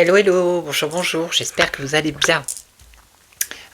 Hello, hello, bonjour, bonjour, j'espère que vous allez bien.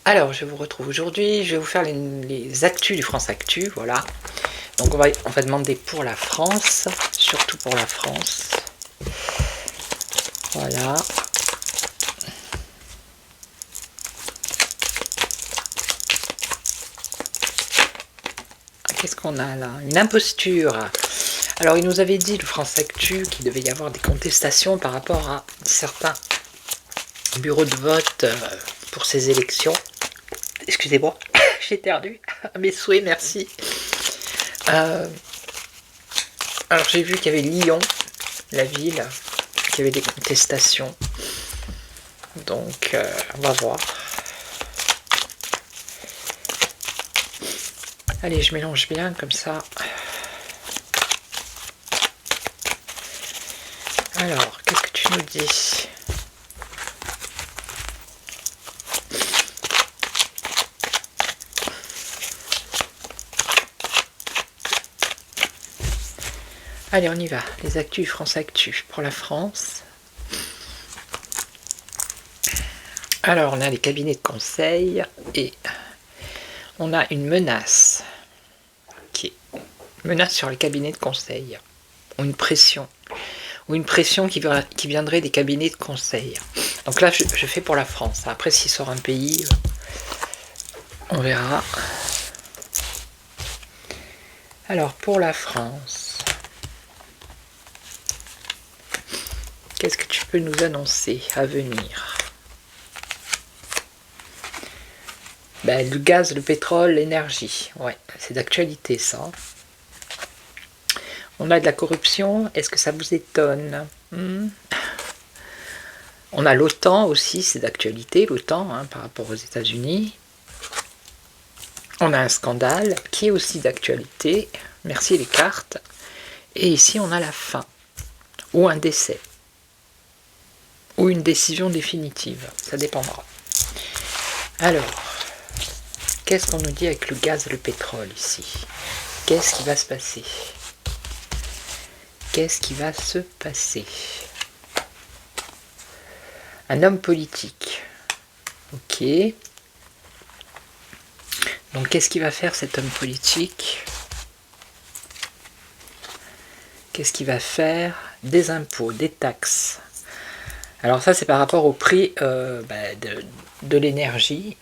Alors, je vous retrouve aujourd'hui, je vais vous faire les actus du France Actu, voilà. Donc on va demander pour la France, surtout pour la France. Voilà. Qu'est-ce qu'on a là? Une imposture. Alors il nous avait dit, le France Actu, qu'il devait y avoir des contestations par rapport à certains bureaux de vote pour ces élections. Excusez-moi, j'ai perdu. Mes souhaits, merci. Alors j'ai vu qu'il y avait Lyon, la ville, qu'il y avait des contestations. Donc on va voir. Allez, je mélange bien comme ça. Alors, qu'est-ce que tu nous dis? Allez, on y va. Les actus France Actu pour la France. Alors, on a les cabinets de conseil et on a une menace menace sur les cabinets de conseil, ou une pression qui viendrait des cabinets de conseil. Donc là, je fais pour la France. Après, s'il sort un pays, on verra. Alors, pour la France, qu'est-ce que tu peux nous annoncer à venir? Ben, le gaz, le pétrole, l'énergie. Ouais, c'est d'actualité, ça. On a de la corruption, est-ce que ça vous étonne? On a l'OTAN aussi, c'est d'actualité, l'OTAN, par rapport aux États-Unis. On a un scandale qui est aussi d'actualité, merci les cartes. Et ici, on a la fin, ou un décès, ou une décision définitive, ça dépendra. Alors, qu'est-ce qu'on nous dit avec le gaz et le pétrole ici? Qu'est-ce qui va se passer? Qu'est-ce qui va se passer? Un homme politique. Ok. Donc qu'est-ce qu'il va faire cet homme politique? Qu'est-ce qu'il va faire? Des impôts, des taxes. Alors ça c'est par rapport au prix de l'énergie,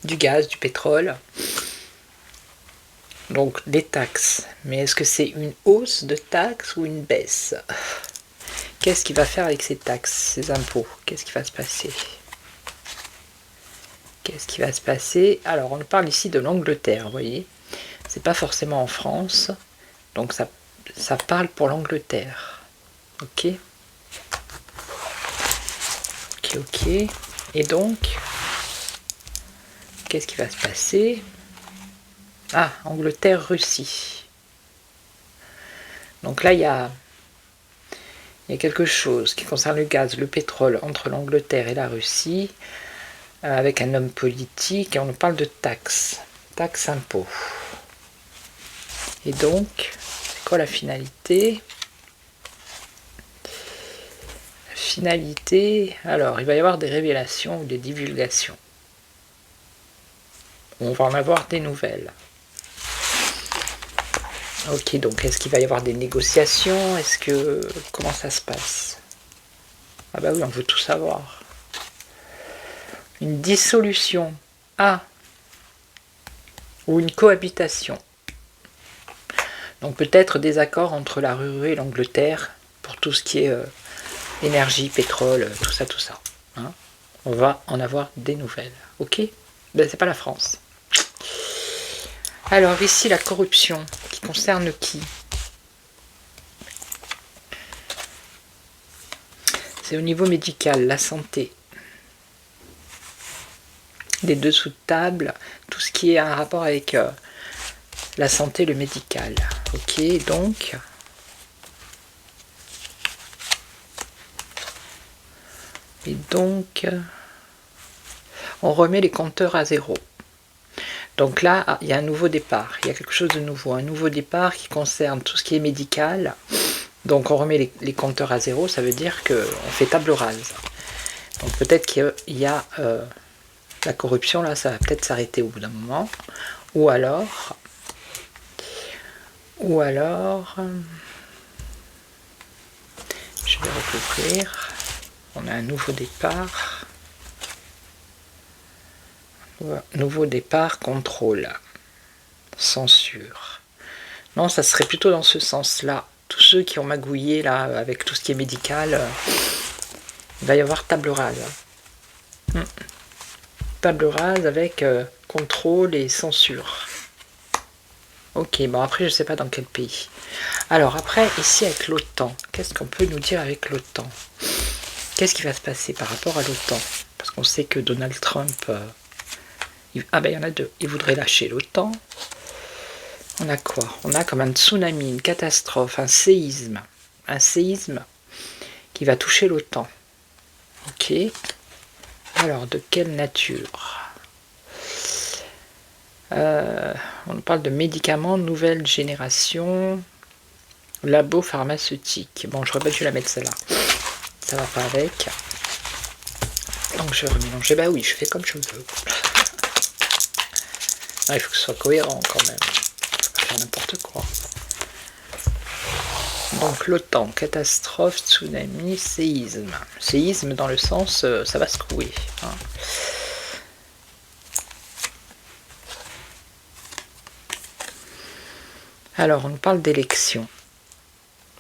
du gaz, du pétrole. Donc des taxes, mais est-ce que c'est une hausse de taxes ou une baisse? Qu'est-ce qu'il va faire avec ces taxes, ces impôts? Qu'est-ce qui va se passer? Qu'est-ce qui va se passer? Alors on parle ici de l'Angleterre, vous voyez. C'est pas forcément en France, donc ça parle pour l'Angleterre. Ok. Ok. Et donc, qu'est-ce qui va se passer? Ah, Angleterre-Russie. Donc là, il y a quelque chose qui concerne le gaz, le pétrole entre l'Angleterre et la Russie, avec un homme politique, et on nous parle de taxes, impôts. Et donc, c'est quoi la finalité? La finalité, alors, il va y avoir des révélations ou des divulgations. On va en avoir des nouvelles. Ok, donc est-ce qu'il va y avoir des négociations? Comment ça se passe? Ah bah oui, on veut tout savoir. Une dissolution. Ah. Ou une cohabitation. Donc peut-être des accords entre la Russie et l'Angleterre pour tout ce qui est énergie, pétrole, tout ça. On va en avoir des nouvelles. Ok? Ben, c'est pas la France. Alors ici, la corruption, qui concerne qui? C'est au niveau médical, la santé. Les dessous de table, tout ce qui est en rapport avec la santé, le médical. Ok, donc... Et donc, on remet les compteurs à zéro. Donc là, il y a un nouveau départ. Il y a quelque chose de nouveau. Un nouveau départ qui concerne tout ce qui est médical. Donc on remet les compteurs à zéro. Ça veut dire qu'on fait table rase. Donc peut-être qu'il y a la corruption. Là, ça va peut-être s'arrêter au bout d'un moment. Ou alors... je vais recouvrir. On a un nouveau départ. Nouveau départ, contrôle. Censure. Non, ça serait plutôt dans ce sens-là. Tous ceux qui ont magouillé là avec tout ce qui est médical, il va y avoir table rase. Table rase avec contrôle et censure. Ok, bon après je sais pas dans quel pays. Alors après, ici avec l'OTAN, qu'est-ce qu'on peut nous dire avec l'OTAN? Qu'est-ce qui va se passer par rapport à l'OTAN? Parce qu'on sait que Donald Trump... ah ben il y en a deux. Il voudrait lâcher l'OTAN. On a quoi? On a comme un tsunami, une catastrophe, un séisme. Un séisme qui va toucher l'OTAN. Ok. Alors, de quelle nature? On parle de médicaments nouvelle génération, labo pharmaceutique. Bon, je rappelle, je vais la mettre celle-là. Ça va pas avec. Donc, je vais remélanger. Bah oui, je fais comme je veux. Ah, il faut que ce soit cohérent quand même. Faut pas faire n'importe quoi. Donc, l'OTAN, catastrophe, tsunami, séisme. Séisme dans le sens, ça va secouer. Hein. Alors, on parle d'élection.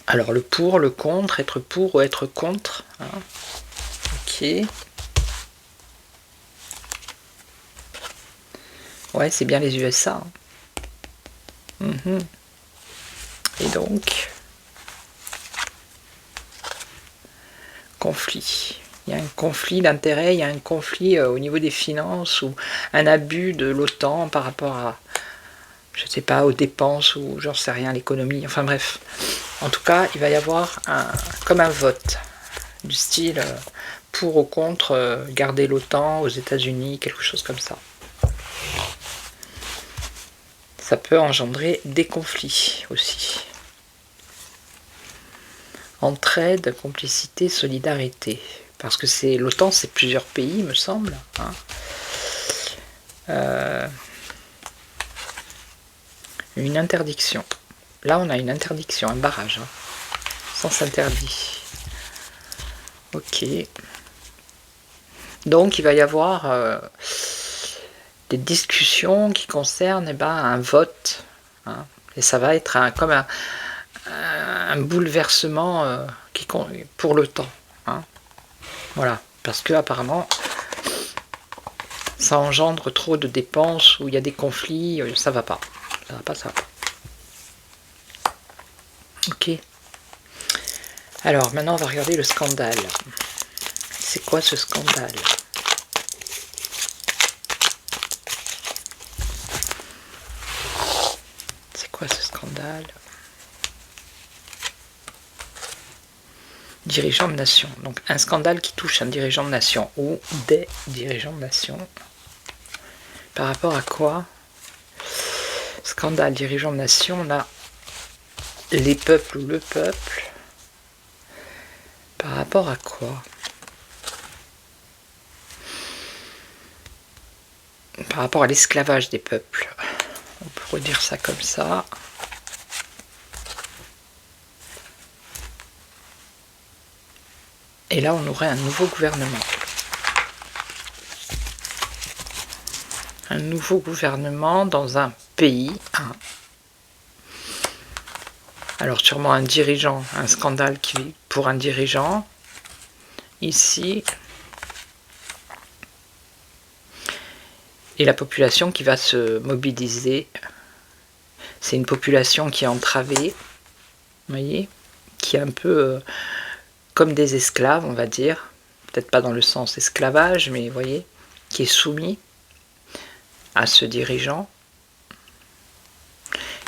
Alors, le pour, le contre, être pour ou être contre. Hein. Ok. Ouais, c'est bien les USA. Hein. Et donc, conflit. Il y a un conflit d'intérêts, il y a un conflit au niveau des finances ou un abus de l'OTAN par rapport à, je sais pas, aux dépenses ou j'en sais rien, l'économie, enfin bref. En tout cas, il va y avoir comme un vote du style pour ou contre garder l'OTAN aux États-Unis, quelque chose comme ça. Ça peut engendrer des conflits aussi. Entraide, complicité, solidarité. Parce que c'est l'OTAN, c'est plusieurs pays, me semble. Hein. Une interdiction. Là, on a une interdiction, un barrage. Hein. Sens interdit. Ok. Donc, il va y avoir des discussions qui concernent un vote. Hein. Et ça va être comme un bouleversement pour l'OTAN. Hein. Voilà. Parce que apparemment, ça engendre trop de dépenses ou il y a des conflits, ça va pas. Ça va pas, ça va pas. Ok. Alors, maintenant, on va regarder le scandale. C'est quoi ce scandale? C'est quoi ce scandale? Dirigeant de nation. Donc, un scandale qui touche un dirigeant de nation ou des dirigeants de nation. Par rapport à quoi? Scandale, dirigeant de nation, on a les peuples ou le peuple. Par rapport à quoi? Par rapport à l'esclavage des peuples. On pourrait dire ça comme ça. Et là, on aurait un nouveau gouvernement. Un nouveau gouvernement dans un pays. Alors sûrement un dirigeant, un scandale pour un dirigeant. Ici, Et la population qui va se mobiliser, c'est une population qui est entravée, vous voyez, qui est un peu comme des esclaves, on va dire, peut-être pas dans le sens esclavage, mais vous voyez, qui est soumis à ce dirigeant.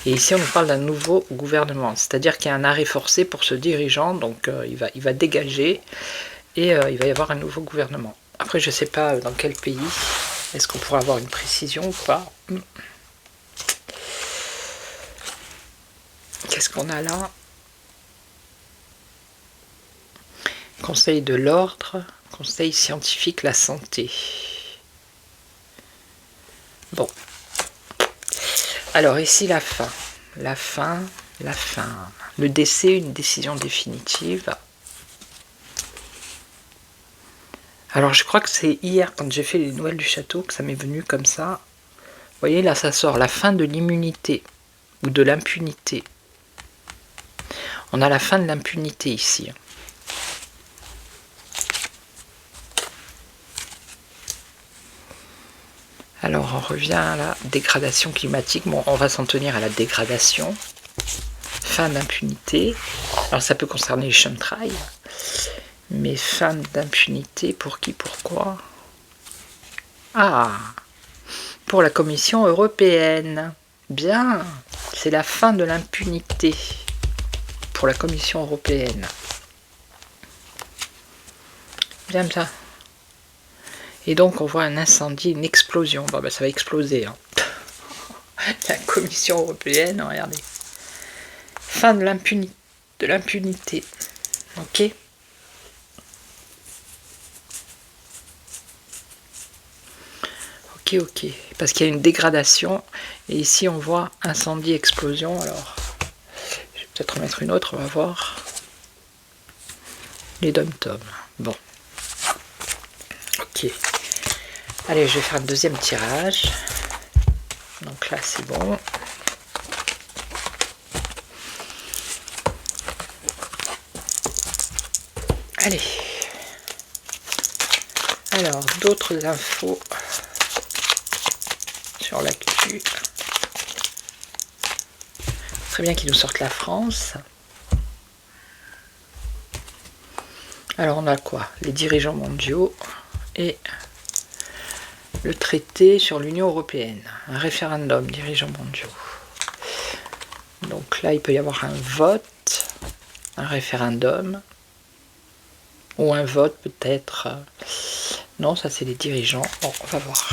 Et ici, on nous parle d'un nouveau gouvernement, c'est-à-dire qu'il y a un arrêt forcé pour ce dirigeant, donc il va dégager, et il va y avoir un nouveau gouvernement. Après, je ne sais pas dans quel pays, est-ce qu'on pourra avoir une précision ou pas. Qu'est-ce qu'on a là? Conseil de l'ordre, conseil scientifique, la santé. Bon. Alors ici la fin. La fin. Le décès, une décision définitive. Alors je crois que c'est hier, quand j'ai fait les nouvelles du château, que ça m'est venu comme ça. Vous voyez, là ça sort la fin de l'immunité ou de l'impunité. On a la fin de l'impunité ici. Alors on revient à la dégradation climatique. Bon, on va s'en tenir à la dégradation. Fin d'impunité. Alors ça peut concerner les chemtrails. Mais fin d'impunité pour qui, pourquoi? Ah, pour la Commission européenne. Bien, c'est la fin de l'impunité pour la Commission européenne. Bien, bien. Et donc on voit un incendie, une explosion. Bon, ben, ça va exploser. Hein. La Commission européenne, regardez. Fin de l'impunité. Ok. Ok. Parce qu'il y a une dégradation. Et ici on voit incendie, explosion. Alors, je vais peut-être remettre une autre, on va voir. Les dom-toms. Bon. Ok. Allez, je vais faire un deuxième tirage. Donc là, c'est bon. Allez. Alors, d'autres infos sur l'actu. Très bien qu'ils nous sortent la France. Alors, on a quoi? Les dirigeants mondiaux et le traité sur l'Union européenne. Un référendum, dirigeants mondiaux. Donc là, il peut y avoir un vote, un référendum, ou un vote peut-être. Non, ça c'est les dirigeants. Bon, on va voir.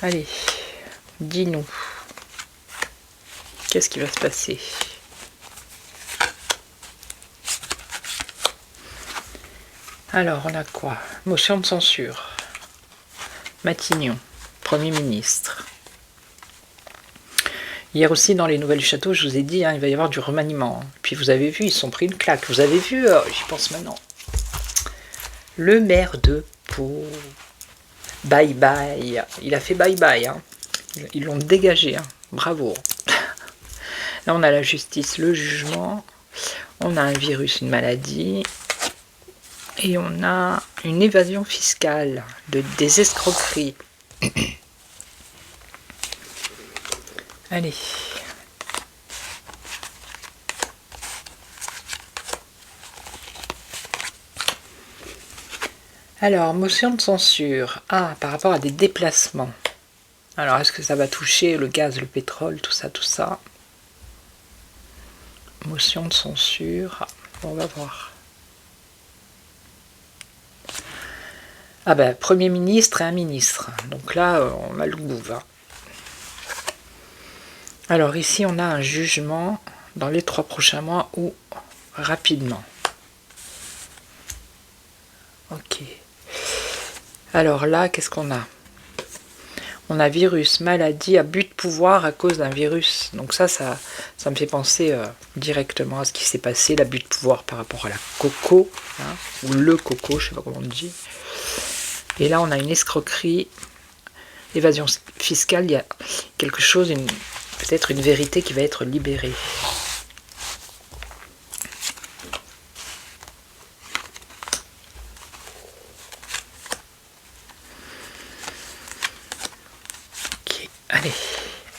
Allez, dis-nous. Qu'est-ce qui va se passer? Alors, on a quoi? Motion de censure. Matignon, Premier ministre. Hier aussi, dans les nouvelles du château, je vous ai dit, hein, il va y avoir du remaniement. Puis vous avez vu, ils se sont pris une claque. Vous avez vu, j'y pense maintenant. Le maire de Pau. Bye bye. Il a fait bye bye. Hein. Ils l'ont dégagé. Hein. Bravo. Là, on a la justice, le jugement. On a un virus, une maladie. Et on a une évasion fiscale, des escroqueries. Allez. Alors, motion de censure. Ah, par rapport à des déplacements. Alors, est-ce que ça va toucher le gaz, le pétrole, tout ça? Motion de censure. On va voir. Ah ben, Premier ministre et un ministre. Donc là, on a le gouv. Hein. Alors ici, on a un jugement dans les 3 prochains mois ou rapidement. Ok. Alors là, qu'est-ce qu'on a? On a virus, maladie, abus de pouvoir à cause d'un virus. Donc ça me fait penser directement à ce qui s'est passé, l'abus de pouvoir par rapport à la coco, hein, ou le coco, je ne sais pas comment on dit. Et là, on a une escroquerie, évasion fiscale, il y a quelque chose, peut-être une vérité qui va être libérée.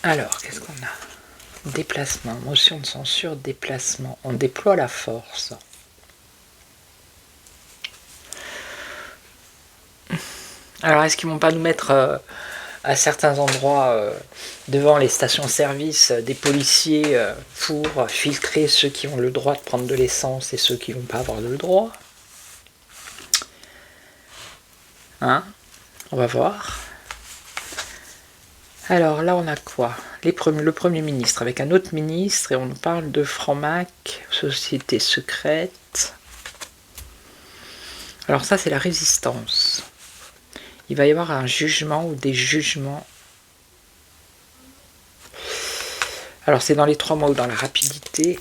Alors, qu'est-ce qu'on a? Déplacement, motion de censure, déplacement. On déploie la force. Alors, est-ce qu'ils vont pas nous mettre à certains endroits devant les stations-service des policiers pour filtrer ceux qui ont le droit de prendre de l'essence et ceux qui vont pas avoir le droit? Hein? On va voir. Alors là, on a quoi? Le Premier ministre avec un autre ministre, et on parle de Franc-Mac, société secrète. Alors ça, c'est la résistance. Il va y avoir un jugement ou des jugements. Alors c'est dans les 3 mois ou dans la rapidité.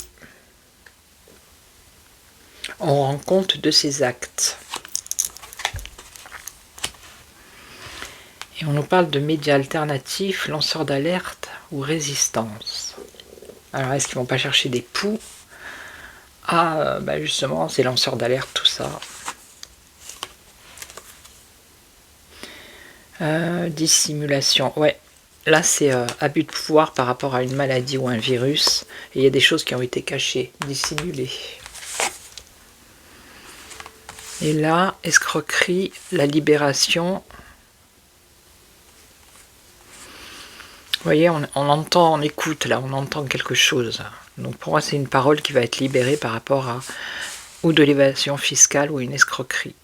On rend compte de ces actes. Et on nous parle de médias alternatifs, lanceurs d'alerte ou résistance. Alors est-ce qu'ils vont pas chercher des poux? Ah, bah justement, c'est lanceurs d'alerte, tout ça. Dissimulation, ouais. Là, c'est abus de pouvoir par rapport à une maladie ou un virus. Et il y a des choses qui ont été cachées, dissimulées. Et là, escroquerie, la libération. Vous voyez, on entend, on écoute, là, on entend quelque chose. Donc pour moi, c'est une parole qui va être libérée par rapport à ou de l'évasion fiscale ou une escroquerie.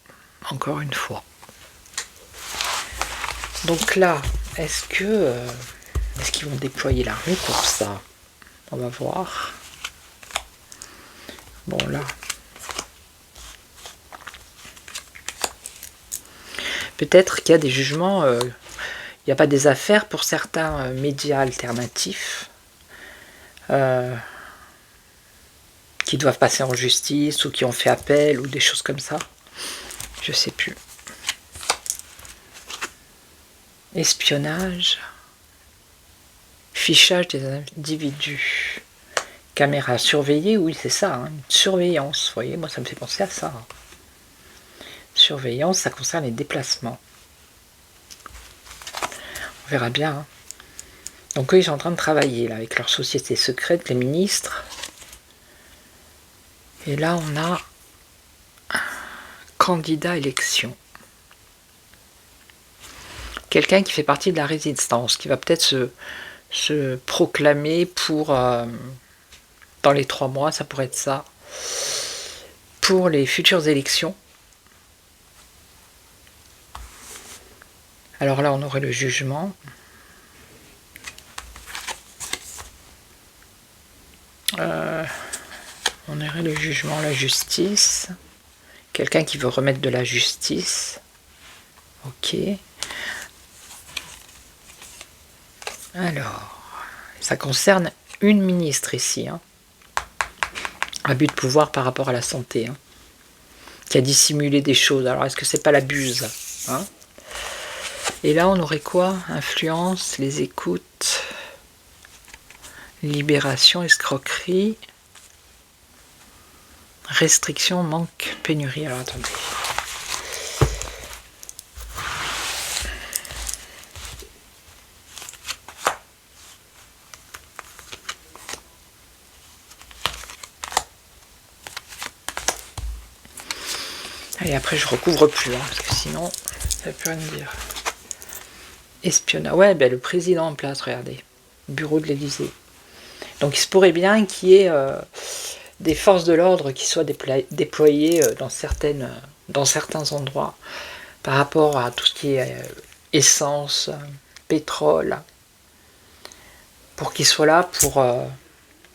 Encore une fois. Donc là, est-ce qu'ils vont déployer l'armée pour ça? On va voir. Bon là. Peut-être qu'il y a des jugements, il n'y a pas des affaires pour certains médias alternatifs qui doivent passer en justice ou qui ont fait appel ou des choses comme ça. Je sais plus. Espionnage. Fichage des individus. Caméra surveillée, oui c'est ça, hein, une surveillance. Vous voyez, moi ça me fait penser à ça. Surveillance, ça concerne les déplacements. On verra bien. Hein. Donc eux, ils sont en train de travailler là, avec leur société secrète, les ministres. Et là, on a candidat élection. Quelqu'un qui fait partie de la résistance, qui va peut-être se proclamer pour, dans les 3 mois, ça pourrait être ça, pour les futures élections. Alors là, on aurait le jugement. On aurait le jugement, la justice. Quelqu'un qui veut remettre de la justice. Ok. Alors, ça concerne une ministre ici. Hein. Abus de pouvoir par rapport à la santé. Hein, qui a dissimulé des choses. Alors, est-ce que c'est pas l'abuse hein? Et là, on aurait quoi? Influence, les écoutes, libération, escroquerie, restriction, manque, pénurie. Alors, attendez. Et après, je recouvre plus, hein, parce que sinon, ça ne peut rien dire. Espionnage. Ouais, ben, le président en place, regardez. Bureau de l'Élysée. Donc il se pourrait bien qu'il y ait des forces de l'ordre qui soient déployées dans certains endroits par rapport à tout ce qui est essence, pétrole, pour qu'ils soient là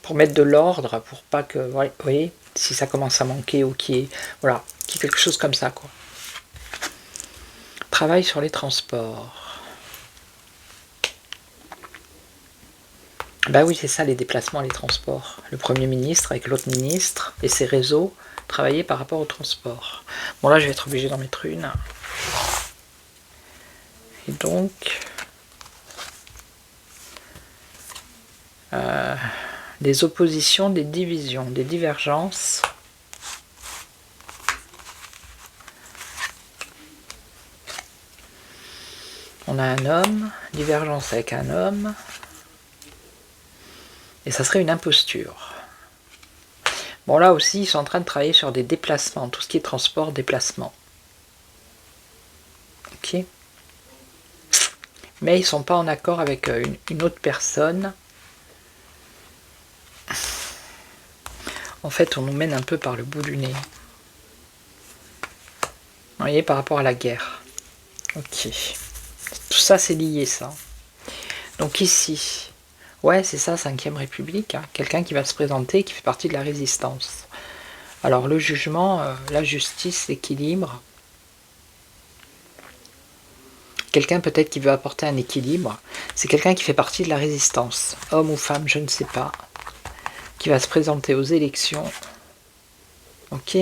pour mettre de l'ordre, pour pas que, vous voyez, si ça commence à manquer ou qu'il y ait quelque chose comme ça, quoi. Travail sur les transports. Bah oui, c'est ça, les déplacements, les transports. Le Premier ministre avec l'autre ministre et ses réseaux travailler par rapport au transport. Bon là, je vais être obligé d'en mettre une. Et donc... des oppositions, des divisions, des divergences. On a un homme, divergence avec un homme. Et ça serait une imposture. Bon, là aussi, ils sont en train de travailler sur des déplacements, tout ce qui est transport, déplacement. Ok. Mais ils ne sont pas en accord avec une autre personne. En fait, on nous mène un peu par le bout du nez. Vous voyez, par rapport à la guerre. Ok. Tout ça, c'est lié, ça. Donc ici, ouais, c'est ça, 5e République. Hein. Quelqu'un qui va se présenter, qui fait partie de la résistance. Alors, le jugement, la justice, l'équilibre. Quelqu'un peut-être qui veut apporter un équilibre. C'est quelqu'un qui fait partie de la résistance. Homme ou femme, je ne sais pas. Qui va se présenter aux élections. Ok.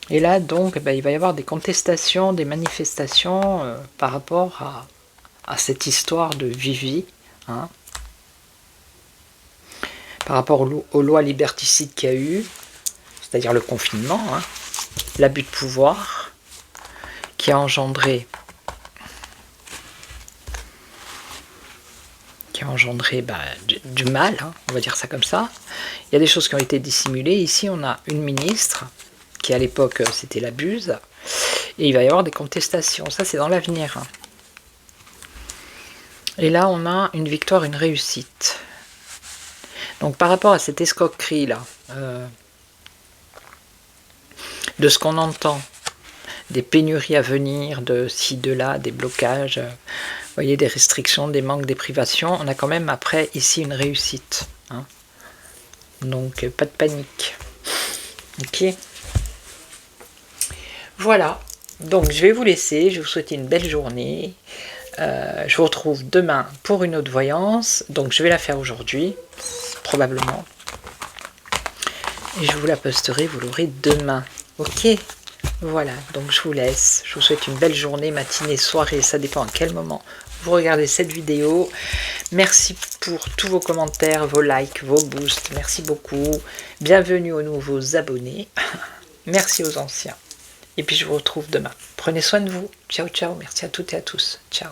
Et là, donc, il va y avoir des contestations, des manifestations par rapport à cette histoire de Vivi. Hein, par rapport aux lois liberticides qu'il y a eu, c'est-à-dire le confinement, hein, l'abus de pouvoir, qui a engendré du mal, hein, on va dire ça comme ça. Il y a des choses qui ont été dissimulées. Ici, on a une ministre, qui à l'époque, c'était la Buse, et il va y avoir des contestations. Ça, c'est dans l'avenir. Hein. Et là, on a une victoire, une réussite. Donc, par rapport à cette escroquerie-là, de ce qu'on entend, des pénuries à venir, de ci, de là, des blocages, vous voyez, des restrictions, des manques, des privations, on a quand même après ici une réussite. Hein. Donc pas de panique. Ok. Voilà. Donc je vais vous laisser, je vous souhaite une belle journée. Je vous retrouve demain pour une autre voyance. Donc je vais la faire aujourd'hui, probablement. Et je vous la posterai, vous l'aurez demain. Ok. Voilà, donc je vous laisse. Je vous souhaite une belle journée, matinée, soirée, ça dépend à quel moment vous regardez cette vidéo. Merci pour tous vos commentaires, vos likes, vos boosts. Merci beaucoup. Bienvenue aux nouveaux abonnés. Merci aux anciens. Et puis je vous retrouve demain. Prenez soin de vous. Ciao, ciao. Merci à toutes et à tous. Ciao.